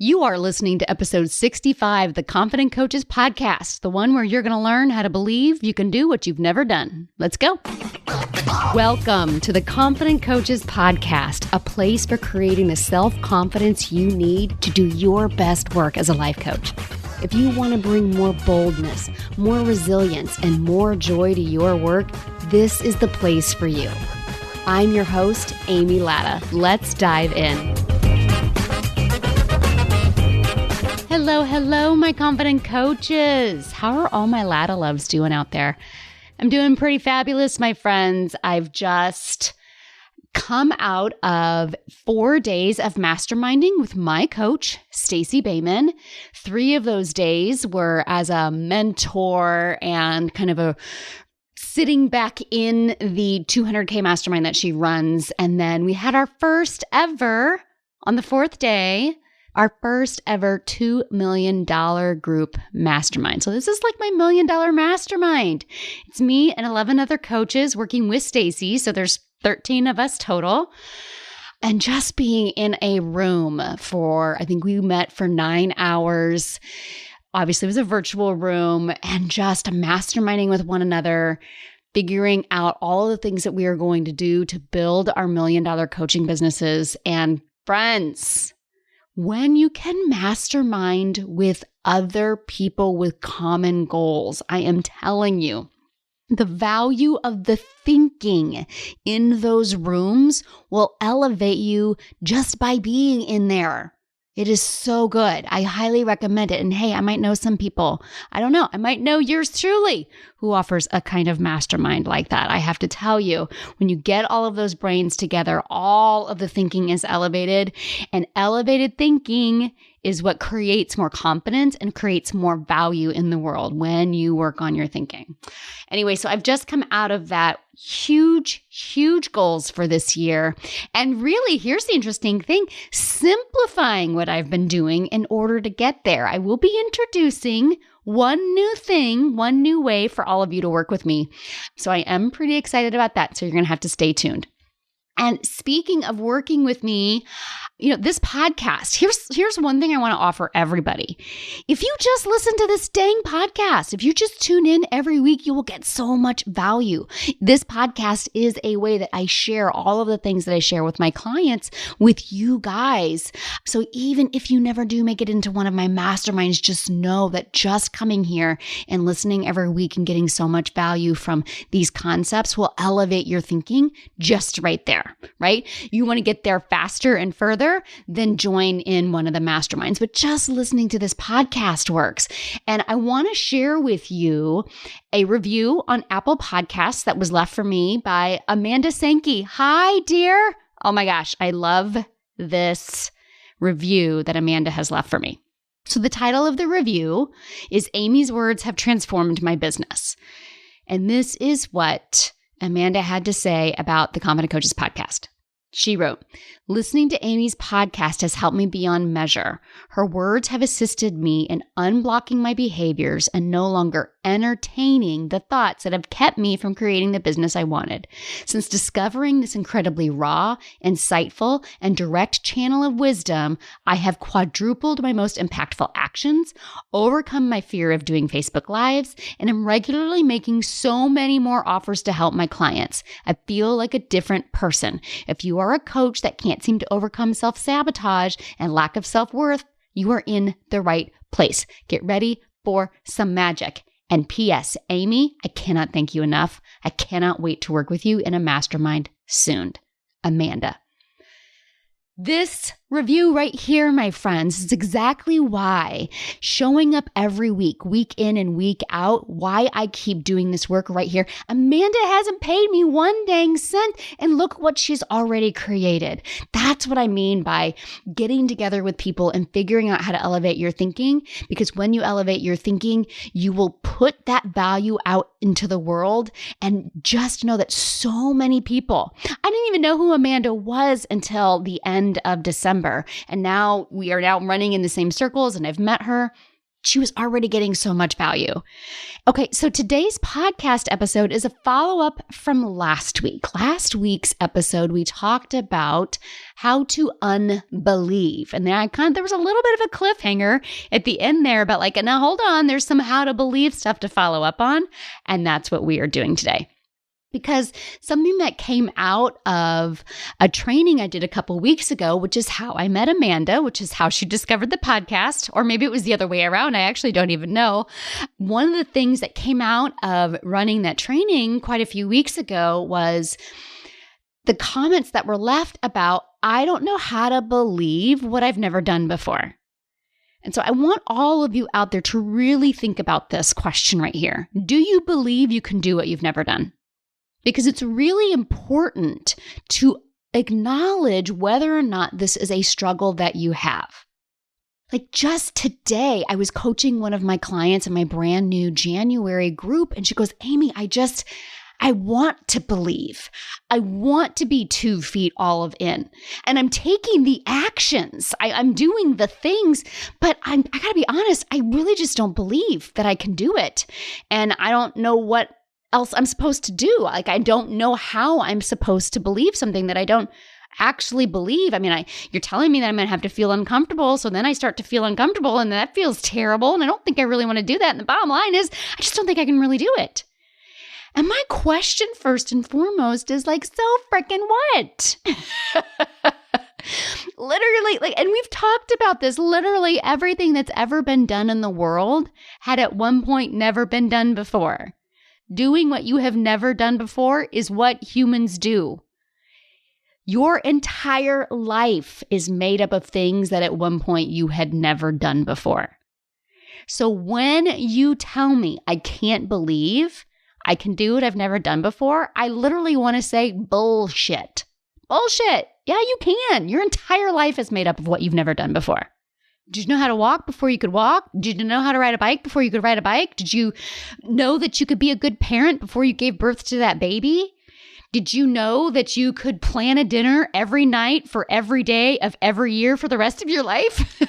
You are listening to episode 65 of the Confident Coaches Podcast, the one where you're going to learn how to believe you can do what you've never done. Let's go. Welcome to the Confident Coaches Podcast, a place for creating the self-confidence you need to do your best work as a life coach. If you want to bring more boldness, more resilience, and more joy to your work, this is the place for you. I'm your host, Amy Latta. Let's dive in. Hello, my confident coaches. How are all my Latta loves doing out there? I'm doing pretty fabulous, my friends. I've just come out of 4 days of masterminding with my coach, Stacey Bayman. 3 of those days were as a mentor and kind of a sitting back in the 200K mastermind that she runs. And then we had our first ever, on the 4th day, our first ever $2 million group mastermind. So this is like my $1 million mastermind. It's me and 11 other coaches working with Stacey. So there's 13 of us total. And just being in a room for, I think we met for 9 hours. Obviously, it was a virtual room and just masterminding with one another, figuring out all the things that we are going to do to build our $1 million coaching businesses. And friends, when you can mastermind with other people with common goals, I am telling you, the value of the thinking in those rooms will elevate you just by being in there. It is so good. I highly recommend it. And hey, I might know some people. I don't know. I might know yours truly who offers a kind of mastermind like that. I have to tell you, when you get all of those brains together, all of the thinking is elevated. And elevated thinking is what creates more confidence and creates more value in the world when you work on your thinking. Anyway, so I've just come out of that huge goals for this year. And really, here's the interesting thing, simplifying what I've been doing in order to get there. I will be introducing one new thing, one new way for all of you to work with me. So I am pretty excited about that. So you're going to have to stay tuned. And speaking of working with me, this podcast, here's one thing I want to offer everybody. If you just listen to this dang podcast, if you just tune in every week, you will get so much value. This podcast is a way that I share all of the things that I share with my clients with you guys. So even if you never do make it into one of my masterminds, just know that just coming here and listening every week and getting so much value from these concepts will elevate your thinking just right there, right? You want to get there faster and further, then join in one of the masterminds. But just listening to this podcast works. And I want to share with you a review on Apple Podcasts that was left for me by Amanda Sankey. Hi, dear. Oh my gosh, I love this review that Amanda has left for me. So the title of the review is Amy's Words Have Transformed My Business. And this is what Amanda had to say about the Confident Coaches Podcast. She wrote, listening to Amy's podcast has helped me beyond measure. Her words have assisted me in unblocking my behaviors and no longer entertaining the thoughts that have kept me from creating the business I wanted. Since discovering this incredibly raw, insightful, and direct channel of wisdom, I have quadrupled my most impactful actions, overcome my fear of doing Facebook Lives, and am regularly making so many more offers to help my clients. I feel like a different person. If you are a coach that can't seem to overcome self-sabotage and lack of self-worth, you are in the right place. Get ready for some magic. And P.S. Amy, I cannot thank you enough. I cannot wait to work with you in a mastermind soon. Amanda. This review right here, my friends, is exactly why showing up every week, week in and week out, why I keep doing this work right here. Amanda hasn't paid me one dang cent, and look what she's already created. That's what I mean by getting together with people and figuring out how to elevate your thinking, because when you elevate your thinking, you will put that value out into the world. And just know that so many people, I didn't even know who Amanda was until the end of December. And now we are now running in the same circles and I've met her. she was already getting so much value. Okay, so today's podcast episode is a follow-up from last week. Last week's episode, we talked about how to unbelieve. And there was a little bit of a cliffhanger at the end there, but now hold on, there's some how to believe stuff to follow up on. And that's what we are doing today. Because something that came out of a training I did a couple weeks ago, which is how I met Amanda, which is how she discovered the podcast, or maybe it was the other way around. I actually don't even know. One of the things that came out of running that training quite a few weeks ago was the comments that were left about, I don't know how to believe what I've never done before. And so I want all of you out there to really think about this question right here. Do you believe you can do what you've never done? Because it's really important to acknowledge whether or not this is a struggle that you have. Just today, I was coaching one of my clients in my brand new January group, and she goes, Amy, I want to believe. I want to be 2 feet olive in. And I'm taking the actions. I'm doing the things, but I gotta be honest, I really just don't believe that I can do it. And I don't know what else I'm supposed to do. I don't know how I'm supposed to believe something that I don't actually believe. You're telling me that I'm going to have to feel uncomfortable. So then I start to feel uncomfortable and that feels terrible. And I don't think I really want to do that. And the bottom line is, I just don't think I can really do it. And my question first and foremost is so freaking what? Literally, and we've talked about this, literally everything that's ever been done in the world had at one point never been done before. Doing what you have never done before is what humans do. Your entire life is made up of things that at one point you had never done before. So when you tell me I can't believe I can do what I've never done before, I literally want to say bullshit. Bullshit. Yeah, you can. Your entire life is made up of what you've never done before. Did you know how to walk before you could walk? Did you know how to ride a bike before you could ride a bike? Did you know that you could be a good parent before you gave birth to that baby? Did you know that you could plan a dinner every night for every day of every year for the rest of your life?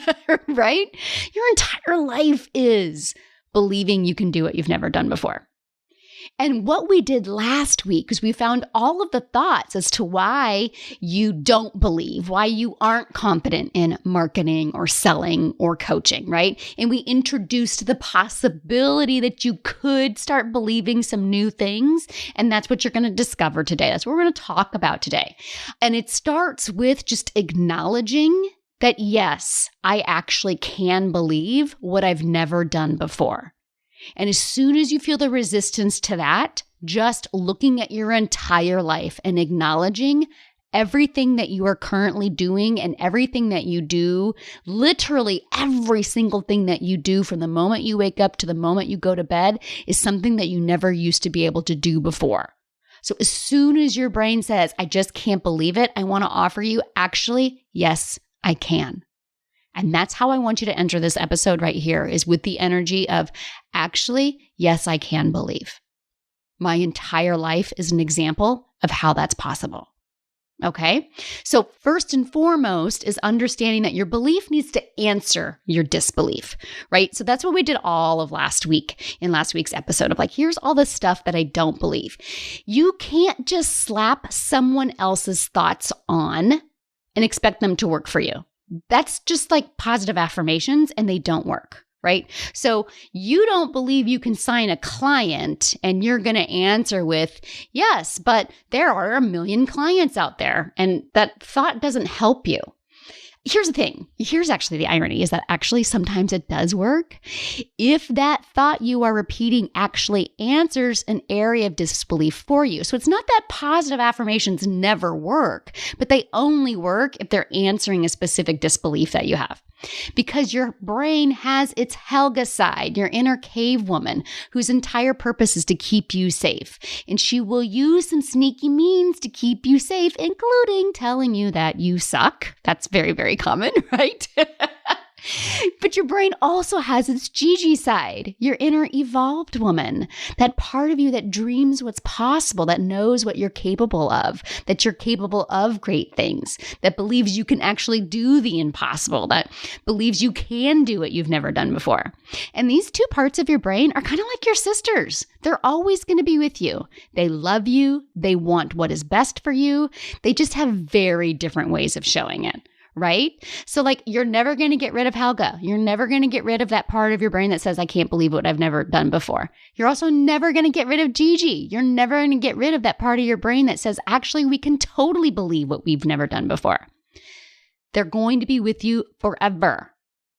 Right? Your entire life is believing you can do what you've never done before. And what we did last week is we found all of the thoughts as to why you don't believe, why you aren't confident in marketing or selling or coaching, right? And we introduced the possibility that you could start believing some new things. And that's what you're going to discover today. That's what we're going to talk about today. And it starts with just acknowledging that, yes, I actually can believe what I've never done before. And as soon as you feel the resistance to that, just looking at your entire life and acknowledging everything that you are currently doing and everything that you do, literally every single thing that you do from the moment you wake up to the moment you go to bed is something that you never used to be able to do before. So as soon as your brain says, I just can't believe it, I want to offer you, actually, yes, I can. And that's how I want you to enter this episode right here, is with the energy of, actually, yes, I can believe. My entire life is an example of how that's possible. Okay? So first and foremost is understanding that your belief needs to answer your disbelief, right? So that's what we did all of last week in last week's episode of here's all the stuff that I don't believe. You can't just slap someone else's thoughts on and expect them to work for you. That's just positive affirmations and they don't work, right? So you don't believe you can sign a client and you're going to answer with, yes, but there are a million clients out there. And that thought doesn't help you. Here's the thing. Here's actually the irony is that actually sometimes it does work. If that thought you are repeating actually answers an area of disbelief for you. So it's not that positive affirmations never work, but they only work if they're answering a specific disbelief that you have. Because your brain has its Helga side, your inner cave woman, whose entire purpose is to keep you safe. And she will use some sneaky means to keep you safe, including telling you that you suck. That's very, very common, right? But But your brain also has its Gigi side, your inner evolved woman, that part of you that dreams what's possible, that knows what you're capable of, that you're capable of great things, that believes you can actually do the impossible, that believes you can do what you've never done before. And these two parts of your brain are kind of like your sisters. They're always going to be with you. They love you. They want what is best for you. They just have very different ways of showing it. Right? So like you're never going to get rid of Helga. You're never going to get rid of that part of your brain that says, I can't believe what I've never done before. You're also never going to get rid of Gigi. You're never going to get rid of that part of your brain that says, actually, we can totally believe what we've never done before. They're going to be with you forever.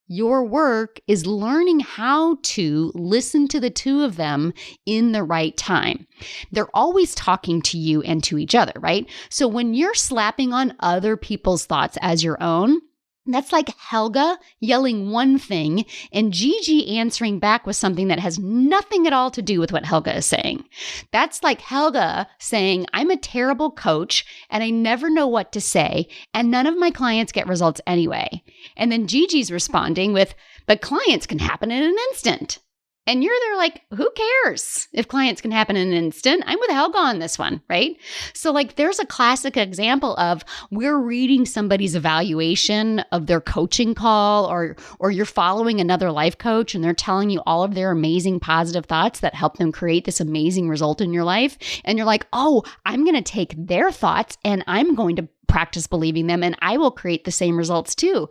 Your work is learning how to listen to the two of them in the right time. They're always talking to you and to each other, right? So when you're slapping on other people's thoughts as your own, that's like Helga yelling one thing and Gigi answering back with something that has nothing at all to do with what Helga is saying. That's like Helga saying, I'm a terrible coach and I never know what to say and none of my clients get results anyway. And then Gigi's responding with, but clients can happen in an instant. And you're there like, who cares if clients can happen in an instant? I'm with Helga on this one, right? So like there's a classic example of we're reading somebody's evaluation of their coaching call or you're following another life coach and they're telling you all of their amazing positive thoughts that help them create this amazing result in your life. And you're like, oh, I'm going to take their thoughts and I'm going to practice believing them and I will create the same results too.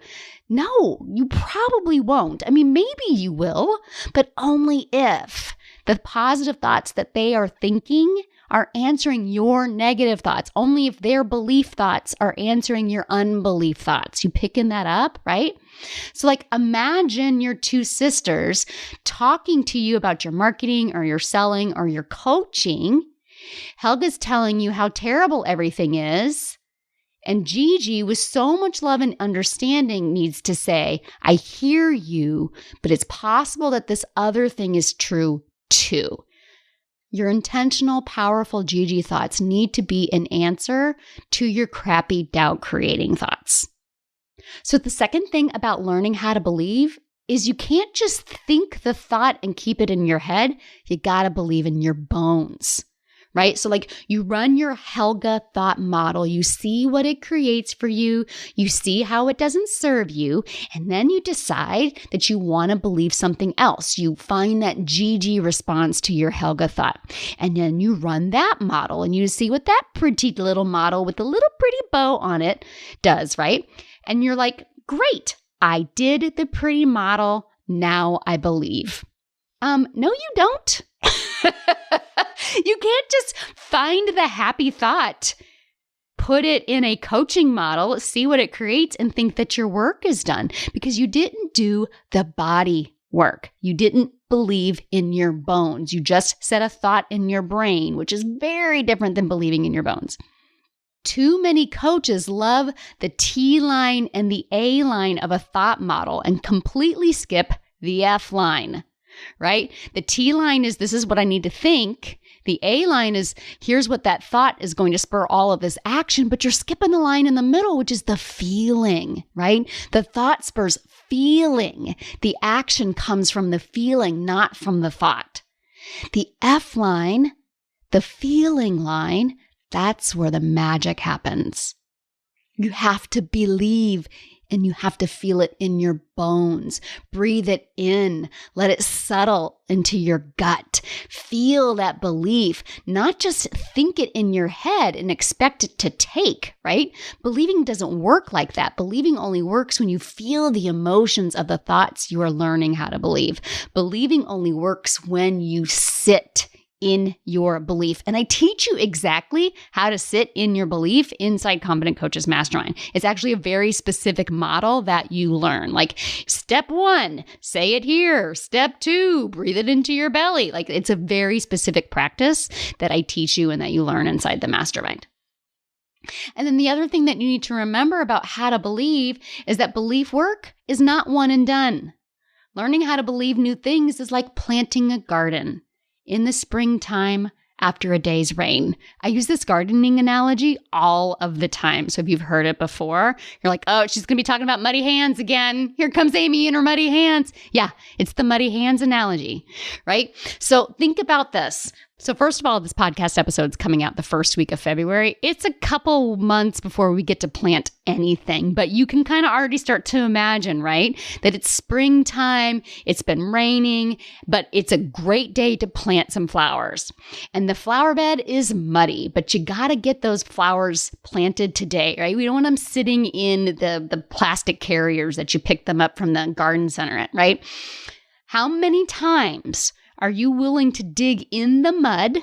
No, you probably won't. I mean, maybe you will, but only if the positive thoughts that they are thinking are answering your negative thoughts. Only if their belief thoughts are answering your unbelief thoughts. You picking that up, right? So like imagine your two sisters talking to you about your marketing or your selling or your coaching. Helga's telling you how terrible everything is. And Gigi, with so much love and understanding, needs to say, I hear you, but it's possible that this other thing is true too. Your intentional, powerful Gigi thoughts need to be an answer to your crappy doubt-creating thoughts. So the second thing about learning how to believe is you can't just think the thought and keep it in your head. You got to believe in your bones. Right? So like you run your Helga thought model, you see what it creates for you, you see how it doesn't serve you, and then you decide that you want to believe something else. You find that Gigi response to your Helga thought, and then you run that model and you see what that pretty little model with the little pretty bow on it does, right? And you're like, great, I did the pretty model, now I believe. No, you don't. You can't just find the happy thought, put it in a coaching model, see what it creates, and think that your work is done because you didn't do the body work. You didn't believe in your bones. You just set a thought in your brain, which is very different than believing in your bones. Too many coaches love the T line and the A line of a thought model and completely skip the F line. Right? The T line is, this is what I need to think. The A line is, here's what that thought is going to spur all of this action, but you're skipping the line in the middle, which is the feeling, right? The thought spurs feeling. The action comes from the feeling, not from the thought. The F line, the feeling line, that's where the magic happens. You have to believe and you have to feel it in your bones. Breathe it in. Let it settle into your gut. Feel that belief, not just think it in your head and expect it to take, right? Believing doesn't work like that. Believing only works when you feel the emotions of the thoughts you are learning how to believe. Believing only works when you sit in your belief. And I teach you exactly how to sit in your belief inside Confident Coaches Mastermind. It's actually a very specific model that you learn. Like step 1, say it here. Step 2, breathe it into your belly. Like it's a very specific practice that I teach you and that you learn inside the mastermind. And then the other thing that you need to remember about how to believe is that belief work is not one and done. Learning how to believe new things is like planting a garden. In the springtime, after a day's rain. I use this gardening analogy all of the time. So if you've heard it before, you're like, oh, she's going to be talking about muddy hands again. Here comes Amy and her muddy hands. Yeah, it's the muddy hands analogy, right? So think about this. So first of all, this podcast episode is coming out the first week of February. It's a couple months before we get to plant anything, but you can kind of already start to imagine, right? That it's springtime, it's been raining, but it's a great day to plant some flowers. And the flower bed is muddy, but you got to get those flowers planted today, right? We don't want them sitting in the plastic carriers that you pick them up from the garden center, right? How many times are you willing to dig in the mud,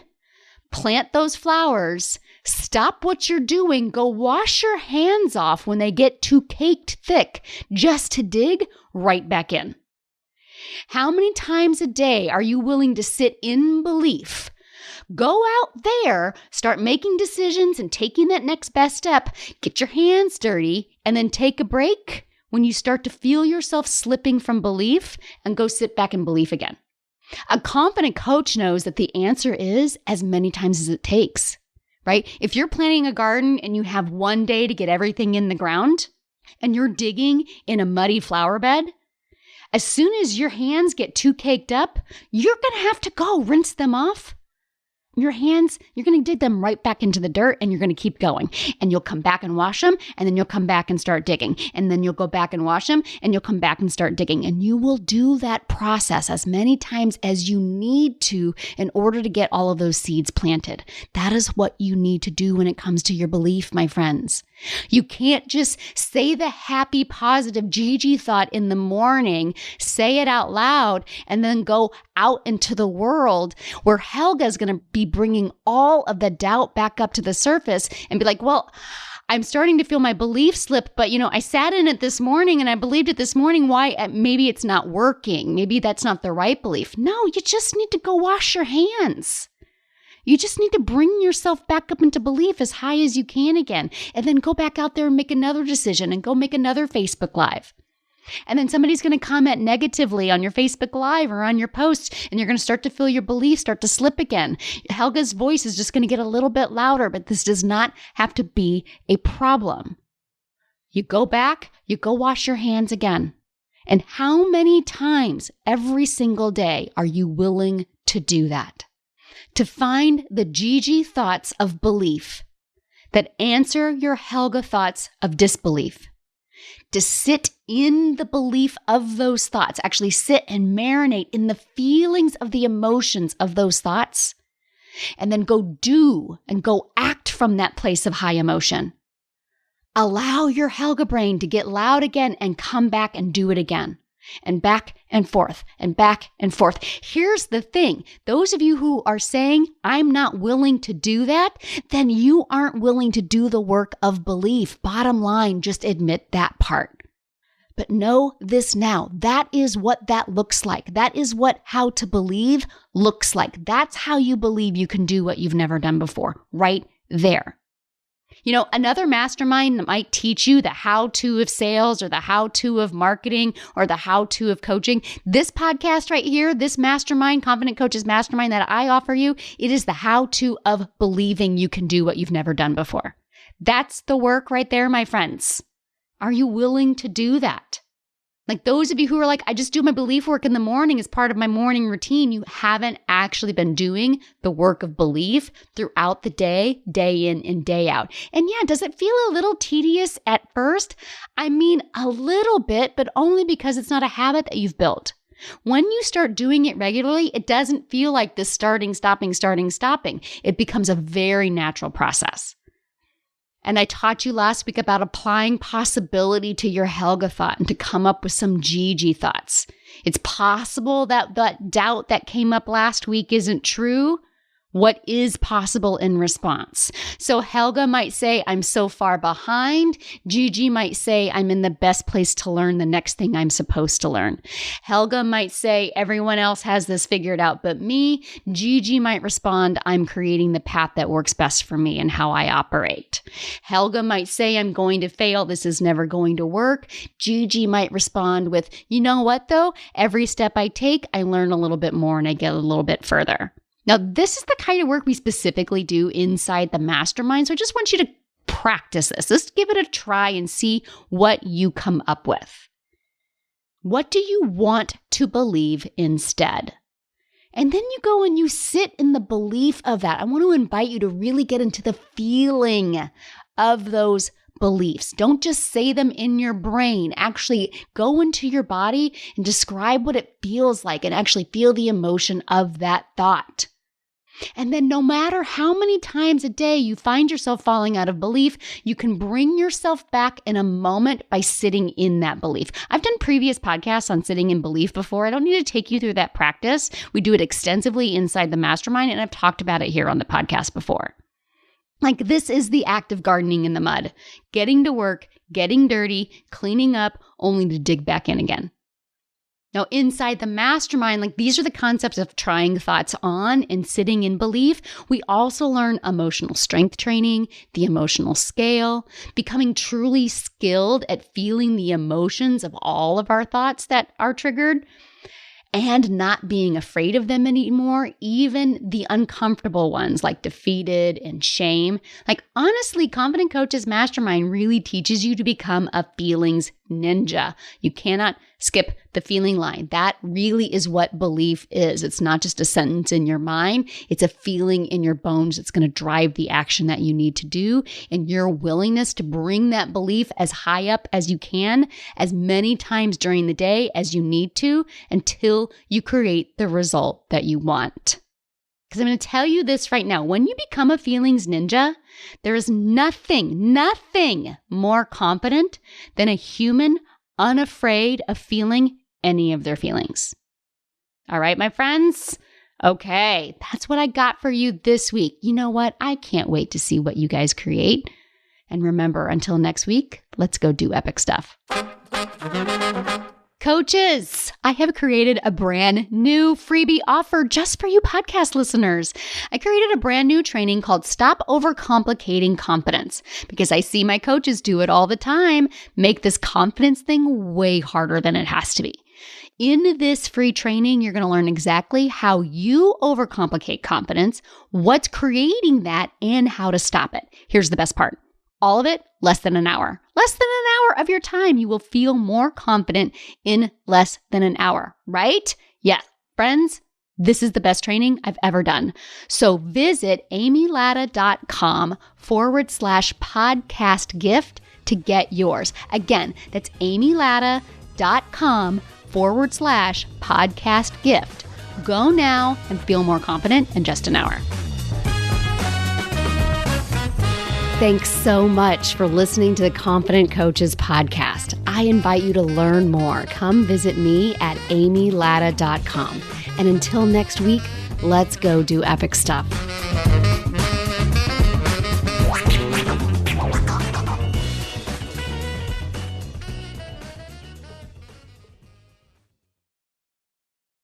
plant those flowers, stop what you're doing, go wash your hands off when they get too caked thick, just to dig right back in? How many times a day are you willing to sit in belief, go out there, start making decisions and taking that next best step, get your hands dirty, and then take a break when you start to feel yourself slipping from belief and go sit back in belief again? A confident coach knows that the answer is as many times as it takes, right? If you're planting a garden and you have one day to get everything in the ground and you're digging in a muddy flower bed, as soon as your hands get too caked up, you're going to have to go rinse them off. Your hands, you're going to dig them right back into the dirt and you're going to keep going. And you'll come back and wash them and then you'll come back and start digging. And then you'll go back and wash them and you'll come back and start digging. And you will do that process as many times as you need to in order to get all of those seeds planted. That is what you need to do when it comes to your belief, my friends. You can't just say the happy, positive Gigi thought in the morning, say it out loud, and then go out into the world where Helga is going to be bringing all of the doubt back up to the surface and be like, well, I'm starting to feel my belief slip, but I sat in it this morning and I believed it this morning. Why? Maybe it's not working. Maybe that's not the right belief. No, you just need to go wash your hands. You just need to bring yourself back up into belief as high as you can again, and then go back out there and make another decision and go make another Facebook Live. And then somebody's going to comment negatively on your Facebook Live or on your post, and you're going to start to feel your belief start to slip again. Helga's voice is just going to get a little bit louder, but this does not have to be a problem. You go back, you go wash your hands again. And how many times every single day are you willing to do that? To find the Gigi thoughts of belief that answer your Helga thoughts of disbelief. To sit in the belief of those thoughts, actually sit and marinate in the feelings of the emotions of those thoughts, and then go do and go act from that place of high emotion. Allow your Helga brain to get loud again and come back and do it again. And back and forth and back and forth. Here's the thing. Those of you who are saying, I'm not willing to do that, then you aren't willing to do the work of belief. Bottom line, just admit that part. But know this now. That is what that looks like. That is what how to believe looks like. That's how you believe you can do what you've never done before. Right there. Another mastermind that might teach you the how-to of sales or the how-to of marketing or the how-to of coaching. This podcast right here, this mastermind, Confident Coaches Mastermind that I offer you, it is the how-to of believing you can do what you've never done before. That's the work right there, my friends. Are you willing to do that? Like those of you who are like, I just do my belief work in the morning as part of my morning routine. You haven't actually been doing the work of belief throughout the day, day in and day out. And yeah, does it feel a little tedious at first? I mean, a little bit, but only because it's not a habit that you've built. When you start doing it regularly, it doesn't feel like this starting, stopping. It becomes a very natural process. And I taught you last week about applying possibility to your Helga thought and to come up with some Gigi thoughts. It's possible that that doubt that came up last week isn't true. What is possible in response? So Helga might say, I'm so far behind. Gigi might say, I'm in the best place to learn the next thing I'm supposed to learn. Helga might say, everyone else has this figured out but me. Gigi might respond, I'm creating the path that works best for me and how I operate. Helga might say, I'm going to fail. This is never going to work. Gigi might respond with, you know what though? Every step I take, I learn a little bit more and I get a little bit further. Now, this is the kind of work we specifically do inside the mastermind. So I just want you to practice this. Just give it a try and see what you come up with. What do you want to believe instead? And then you go and you sit in the belief of that. I want to invite you to really get into the feeling of those beliefs. Don't just say them in your brain. Actually go into your body and describe what it feels like and actually feel the emotion of that thought. And then no matter how many times a day you find yourself falling out of belief, you can bring yourself back in a moment by sitting in that belief. I've done previous podcasts on sitting in belief before. I don't need to take you through that practice. We do it extensively inside the mastermind, and I've talked about it here on the podcast before. Like, this is the act of gardening in the mud, getting to work, getting dirty, cleaning up, only to dig back in again. Now, inside the mastermind, like, these are the concepts of trying thoughts on and sitting in belief. We also learn emotional strength training, the emotional scale, becoming truly skilled at feeling the emotions of all of our thoughts that are triggered, and not being afraid of them anymore, even the uncomfortable ones like defeated and shame. Like, honestly, Confident Coaches Mastermind really teaches you to become a feelings ninja. You cannot skip the feeling line. That really is what belief is. It's not just a sentence in your mind. It's a feeling in your bones that's going to drive the action that you need to do, and your willingness to bring that belief as high up as you can, as many times during the day as you need to, until you create the result that you want. Because I'm going to tell you this right now. When you become a feelings ninja, there is nothing more confident than a human unafraid of feeling any of their feelings. All right, my friends? Okay, that's what I got for you this week. You know what? I can't wait to see what you guys create. And remember, until next week, let's go do epic stuff. Coaches, I have created a brand new freebie offer just for you podcast listeners. I created a brand new training called Stop Overcomplicating Confidence, because I see my coaches do it all the time, make this confidence thing way harder than it has to be. In this free training, you're going to learn exactly how you overcomplicate confidence, what's creating that, and how to stop it. Here's the best part. All of it, less than an hour. Less than an hour of your time. You will feel more confident in less than an hour, right? Yeah, friends, this is the best training I've ever done. So visit amylatta.com/podcast gift to get yours. Again, that's amylatta.com/podcast gift. Go now and feel more confident in just an hour. Thanks so much for listening to the Confident Coaches podcast. I invite you to learn more. Come visit me at amylatta.com. And until next week, let's go do epic stuff.